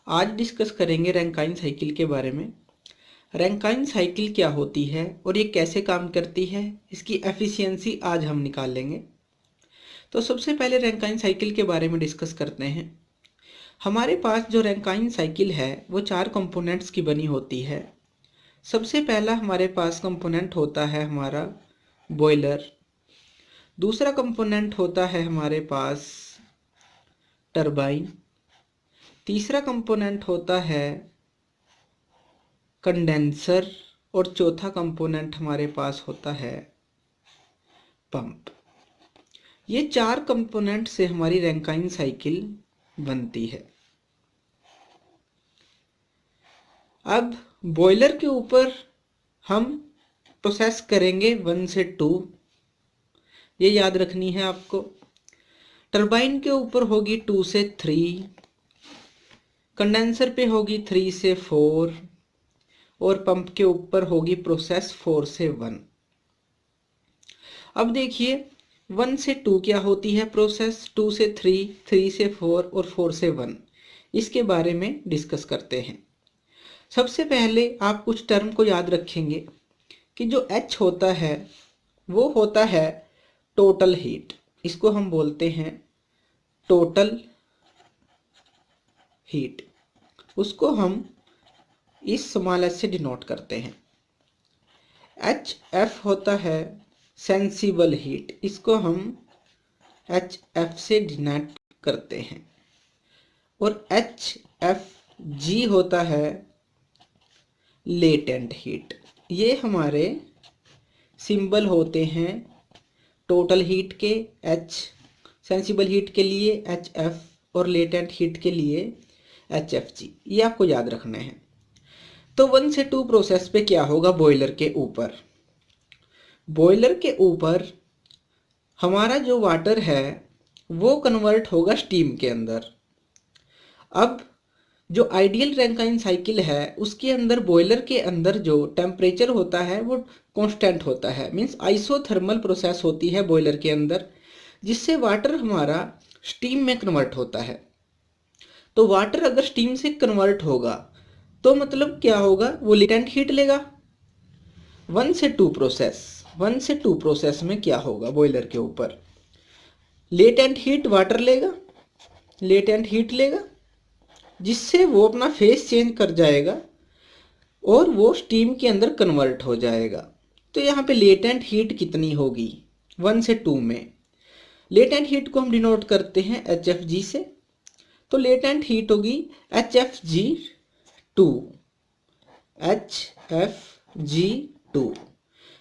आज डिस्कस करेंगे Rankine cycle के बारे में। रैंकाइन साइकिल क्या होती है और ये कैसे काम करती है, इसकी एफिशिएंसी आज हम निकाल लेंगे। तो सबसे पहले रैंकाइन साइकिल के बारे में डिस्कस करते हैं। हमारे पास जो रैंकाइन साइकिल है वो 4 कंपोनेंट्स की बनी होती है। सबसे पहला हमारे पास कंपोनेंट होता है हमारा बॉयलर। दूसरा कंपोनेंट होता है हमारे पास टरबाइन। तीसरा कंपोनेंट होता है कंडेंसर और चौथा कंपोनेंट हमारे पास होता है पंप। ये 4 कंपोनेंट से हमारी रैंकाइन साइकिल बनती है। अब बॉयलर के ऊपर हम प्रोसेस करेंगे 1 से 2, ये याद रखनी है आपको। टरबाइन के ऊपर होगी 2 से 3, कंडेंसर पे होगी 3 से 4 और पंप के ऊपर होगी प्रोसेस 4 से 1। अब देखिए 1 से 2 क्या होती है प्रोसेस, 2 से 3, 3 से 4 और 4 से 1, इसके बारे में डिस्कस करते हैं। सबसे पहले आप कुछ टर्म को याद रखेंगे कि जो H होता है वो होता है टोटल हीट, इसको हम बोलते हैं टोटल हीट। उसको हम इस स्मॉल h से डिनोट करते हैं। HF होता है सेंसिबल हीट, इसको हम HF से डिनोट करते हैं। और HFG होता है लेटेंट हीट। ये हमारे सिंबल होते हैं टोटल हीट के, H सेंसिबल हीट के लिए HF और लेटेंट हीट के लिए HFG, ये आपको याद रखना है। तो 1 से 2 प्रोसेस पे क्या होगा बॉयलर के ऊपर, बॉयलर के ऊपर हमारा जो वाटर है वो कन्वर्ट होगा स्टीम के अंदर। अब जो आइडियल रैंकाइन साइकिल है उसके अंदर बॉयलर के अंदर जो टेम्परेचर होता है वो कांस्टेंट होता है, मींस आइसोथर्मल प्रोसेस होती है बॉयलर के अंदर, जिससे वाटर हमारा स्टीम में कन्वर्ट होता है। तो वाटर अगर स्टीम से कन्वर्ट होगा तो मतलब क्या होगा, वो लेटेंट हीट लेगा। 1 से 2 प्रोसेस में क्या होगा बॉयलर के ऊपर, लेटेंट हीट वाटर लेगा, लेटेंट हीट लेगा जिससे वो अपना फेस चेंज कर जाएगा और वो स्टीम के अंदर कन्वर्ट हो जाएगा। तो यहाँ पे लेटेंट हीट कितनी होगी 1 से 2 में, लेटेंट हीट को हम डिनोट करते हैं HFG से। तो लेटेंट हीट होगी HFG2, HFG2।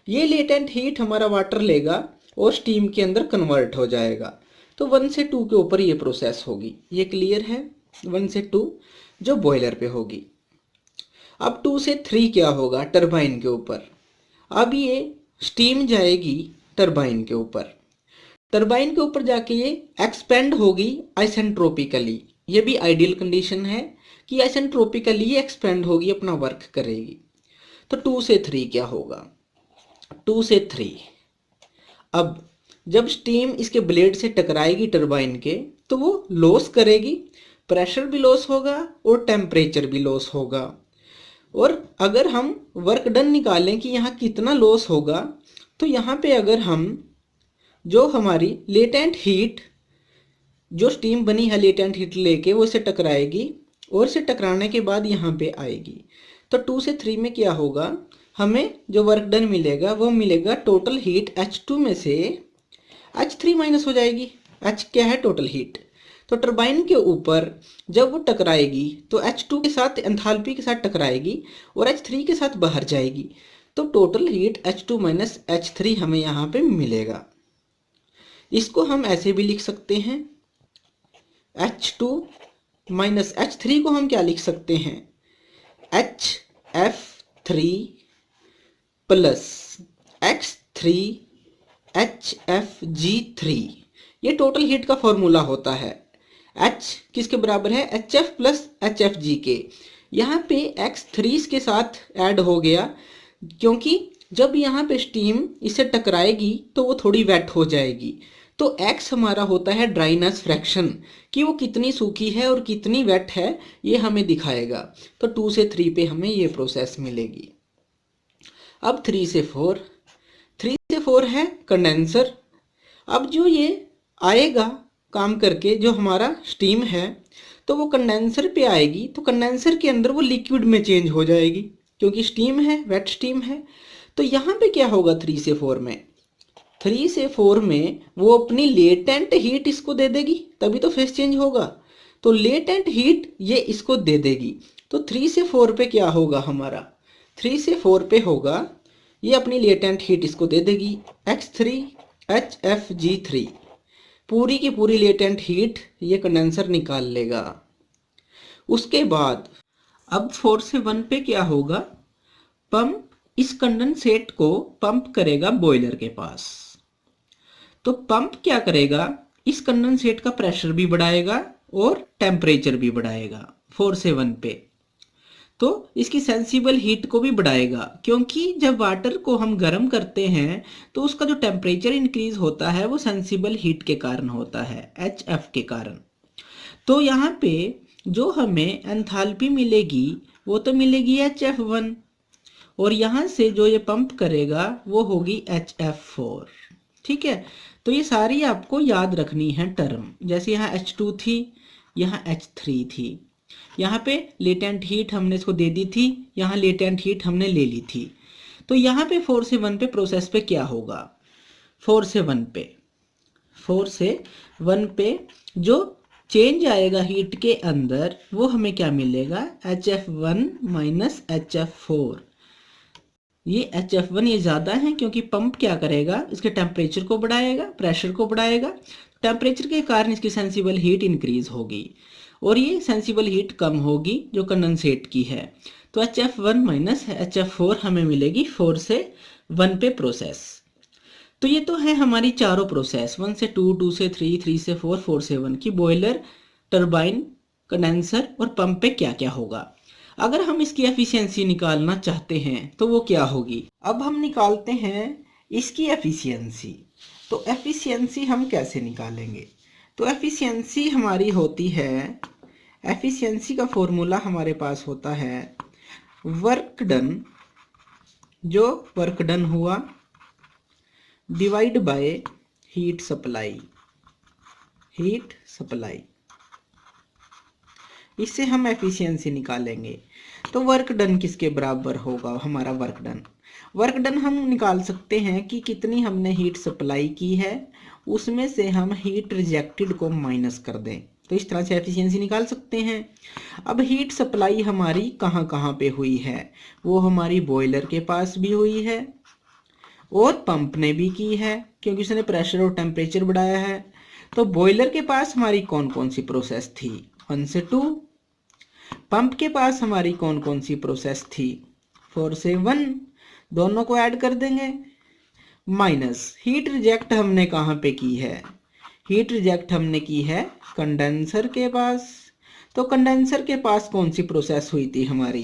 ये लेटेंट हीट हमारा वाटर लेगा और स्टीम के अंदर कन्वर्ट हो जाएगा। तो 1 से 2 के ऊपर ये प्रोसेस होगी, ये क्लियर है। 1 से 2 जो बॉयलर पे होगी। अब 2 से 3 क्या होगा टरबाइन के ऊपर। अब ये स्टीम जाएगी टरबाइन के ऊपर, टरबाइन के ऊपर जाके ये एक्सपेंड होगी आइसेंट्रोपिकली। ये भी आइडियल कंडीशन है कि आइसेंट्रोपिकली ये एक्सपेंड होगी, अपना वर्क करेगी। तो 2 से 3 क्या होगा, 2 से 3 अब जब स्टीम इसके ब्लेड से टकराएगी टरबाइन के तो वो लॉस करेगी, प्रेशर भी लॉस होगा और टेम्परेचर भी लॉस होगा। और अगर हम वर्क डन निकालें कि यहाँ कितना लॉस होगा, तो यहाँ पे अगर हम जो हमारी लेटेंट हीट, जो स्टीम बनी है लेटेंट हीट लेके वो इसे टकराएगी और इसे टकराने के बाद यहाँ पे आएगी। तो 2 से 3 में क्या होगा, हमें जो वर्क डन मिलेगा वो मिलेगा टोटल हीट H2 में से H3 माइनस हो जाएगी। H क्या है टोटल हीट। तो टरबाइन के ऊपर जब वो टकराएगी तो H2 के साथ एंथैल्पी के साथ टकराएगी और H3 के साथ बाहर जाएगी। तो total heat H2 minus H3 हमें यहाँ पे मिलेगा। इसको हम ऐसे भी लिख सकते हैं, H2 माइनस H3 को हम क्या लिख सकते हैं, HF3 प्लस X3 HFG3। ये टोटल हीट का फॉर्मूला होता है। H किसके बराबर है, HF प्लस HFG के। यहाँ पे X3 इसके साथ ऐड हो गया क्योंकि जब यहाँ पे स्टीम इसे टकराएगी तो वो थोड़ी वेट हो जाएगी। तो x हमारा होता है ड्राइनेस फ्रैक्शन, कि वो कितनी सूखी है और कितनी वेट है ये हमें दिखाएगा। तो 2 से 3 पे हमें ये प्रोसेस मिलेगी। अब 3 से 4 है कंडेंसर। अब जो ये आएगा काम करके, जो हमारा स्टीम है, तो वो कंडेंसर पे आएगी, तो कंडेंसर के अंदर वो लिक्विड में चेंज हो जाएगी, क्योंकि स्टीम है, वेट स्टीम है। तो यहाँ पे क्या होगा 3 से 4 में, 3 से 4 में वो अपनी लेटेंट हीट इसको दे देगी, तभी तो फेस चेंज होगा। तो लेटेंट हीट ये इसको दे देगी। तो 3 से 4 पे क्या होगा हमारा, 3 से 4 पे होगा ये अपनी लेटेंट हीट इसको दे देगी, X3 HFG3, पूरी की पूरी लेटेंट हीट ये कंडेंसर निकाल लेगा। उसके बाद अब 4 से 1 पे क्या होगा, पंप इस कंडेंसेट को पंप करेगा बॉयलर के पास। तो पंप क्या करेगा, इस कंडेंसेट का प्रेशर भी बढ़ाएगा और टेम्परेचर भी बढ़ाएगा 4 से 1 पे। तो इसकी सेंसिबल हीट को भी बढ़ाएगा, क्योंकि जब वाटर को हम गर्म करते हैं तो उसका जो टेम्परेचर इंक्रीज होता है वो सेंसिबल हीट के कारण होता है, HF के कारण। तो यहाँ पे जो हमें एंथैल्पी मिलेगी वो तो मिलेगी HF1, और यहाँ से जो ये पंप करेगा वो होगी HF4। ठीक है, तो ये सारी आपको याद रखनी है टर्म। जैसे यहाँ H2 थी, यहाँ H3 थी, यहाँ पे लेटेंट हीट हमने इसको दे दी थी, यहाँ लेटेंट हीट हमने ले ली थी। तो यहाँ पे 4 से 1 पे प्रोसेस पे क्या होगा, 4 से 1 पे जो चेंज आएगा हीट के अंदर वो हमें क्या मिलेगा, HF1 माइनस HF4। ये HF1 ये ज़्यादा है, क्योंकि पंप क्या करेगा, इसके टेम्परेचर को बढ़ाएगा, प्रेशर को बढ़ाएगा। टेम्परेचर के कारण इसकी सेंसिबल हीट इंक्रीज होगी, और ये सेंसिबल हीट कम होगी जो कंडेंसेट की है। तो HF1 माइनस HF4 हमें मिलेगी 4 से 1 पे प्रोसेस। तो ये तो है हमारी चारों प्रोसेस, 1 से 2, 2 से 3, 3 से 4, 4 से 1 की बॉयलर, टरबाइन, कंडेंसर और पंप पे क्या क्या होगा। अगर हम इसकी एफिशिएंसी निकालना चाहते हैं तो वो क्या होगी। अब हम निकालते हैं इसकी एफिशिएंसी। तो एफिशिएंसी हम कैसे निकालेंगे, तो एफिशिएंसी हमारी होती है, एफिशिएंसी का फॉर्मूला हमारे पास होता है वर्क डन, जो वर्क डन हुआ, डिवाइड बाय हीट सप्लाई, इससे हम एफिशिएंसी निकालेंगे। तो वर्क डन किसके बराबर होगा हमारा, वर्क डन हम निकाल सकते हैं कि कितनी हमने हीट सप्लाई की है, उसमें से हम हीट रिजेक्टेड को माइनस कर दें, तो इस तरह से एफिशिएंसी निकाल सकते हैं। अब हीट सप्लाई हमारी कहाँ कहाँ पे हुई है, वो हमारी बॉयलर के पास भी हुई है और पंप ने भी की है, क्योंकि उसने प्रेशर और टेम्परेचर बढ़ाया है। तो बॉयलर के पास हमारी कौन कौन सी प्रोसेस थी, 1 से 2। पंप के पास हमारी कौन कौन सी प्रोसेस थी, 4 से 1। दोनों को ऐड कर देंगे, माइनस हीट रिजेक्ट हमने कहाँ पे की है, हीट रिजेक्ट हमने की है कंडेंसर के पास। तो कंडेंसर के पास कौन सी प्रोसेस हुई थी हमारी,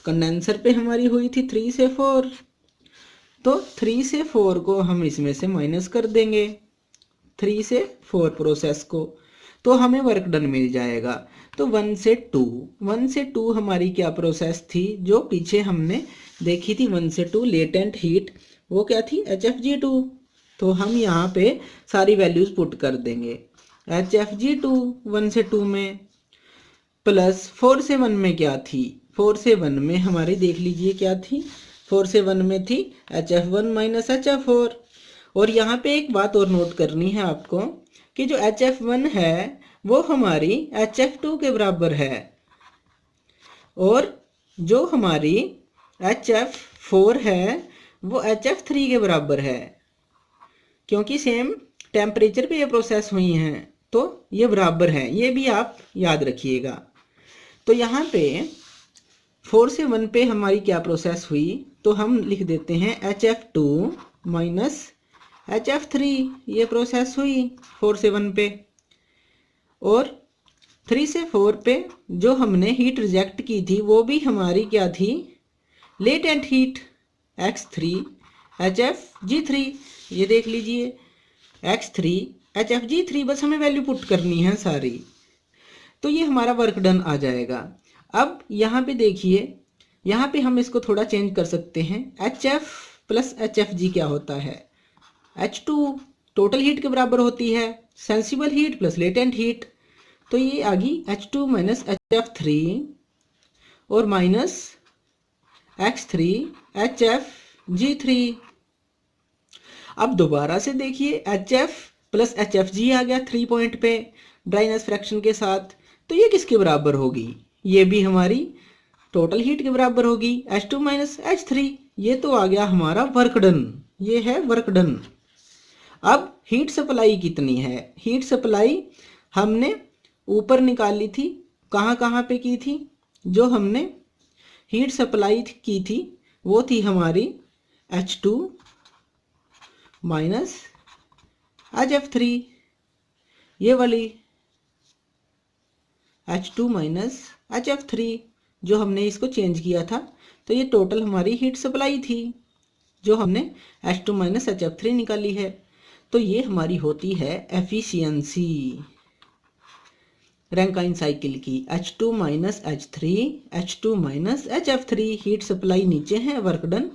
कंडेंसर पे हमारी हुई थी 3 से 4। तो 3 से 4 को हम इसमें से माइनस कर देंगे, 3 से 4 प्रोसेस को, तो हमें वर्क डन मिल जाएगा। तो 1 से 2 हमारी क्या प्रोसेस थी, जो पीछे हमने देखी थी 1 से 2 लेटेंट हीट, वो क्या थी, HFG2। तो हम यहाँ पे सारी वैल्यूज पुट कर देंगे, HFG2 1 से 2 में, प्लस 4 से 1 में क्या थी, 4 से 1 में हमारी देख लीजिए क्या थी, 4 से 1 में थी HF1 माइनस HF4। और यहाँ पे एक बात और नोट करनी है आपको, कि जो HF1 है वो हमारी HF2 के बराबर है, और जो हमारी HF4 है वो HF3 के बराबर है, क्योंकि सेम टेम्परेचर पे ये प्रोसेस हुई हैं, तो ये बराबर है, ये भी आप याद रखिएगा। तो यहाँ पे 4 से 1 पे हमारी क्या प्रोसेस हुई, तो हम लिख देते हैं HF2 माइनस HF3, ये प्रोसेस हुई 4 से 1 पे। और 3 से 4 पे जो हमने हीट रिजेक्ट की थी वो भी हमारी क्या थी, लेटेंट हीट, X3 HFG3, ये देख लीजिए, X3 HFG3 बस हमें वैल्यू पुट करनी है सारी, तो ये हमारा वर्क डन आ जाएगा। अब यहाँ पे देखिए, यहाँ पे हम इसको थोड़ा चेंज कर सकते हैं। HF प्लस HFG क्या होता है? H2 टोटल हीट के बराबर होती है, sensible heat plus latent heat, तो ये आ गई H2 माइनस HF3 और माइनस X3 HFG3। अब दोबारा से देखिए, HF प्लस HFG आ गया 3 पॉइंट पे ड्राइनेस फ्रैक्शन के साथ, तो ये किसके बराबर होगी? ये भी हमारी टोटल हीट के बराबर होगी, H2 माइनस H3। ये तो आ गया हमारा वर्क डन, ये है वर्क डन। अब हीट सप्लाई कितनी है? हीट सप्लाई हमने ऊपर निकाली थी, कहाँ कहाँ पे की थी? जो हमने हीट सप्लाई की थी वो थी हमारी H2 माइनस HF3, ये वाली H2 माइनस HF3 जो हमने इसको चेंज किया था, तो ये टोटल हमारी हीट सप्लाई थी जो हमने H2 माइनस HF3 निकाली है। तो ये हमारी होती है एफिशिएंसी रैंकाइन साइकिल की, H2 minus H3, H2 minus HF3, heat supply नीचे है, वर्क डन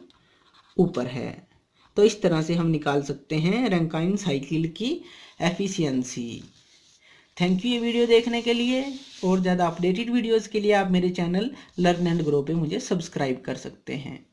ऊपर है। तो इस तरह से हम निकाल सकते हैं रैंकाइन साइकिल की एफिशिएंसी। थैंक यू ये वीडियो देखने के लिए। और ज़्यादा अपडेटेड वीडियोस के लिए आप मेरे चैनल लर्न एंड ग्रो पे मुझे सब्सक्राइब कर सकते हैं।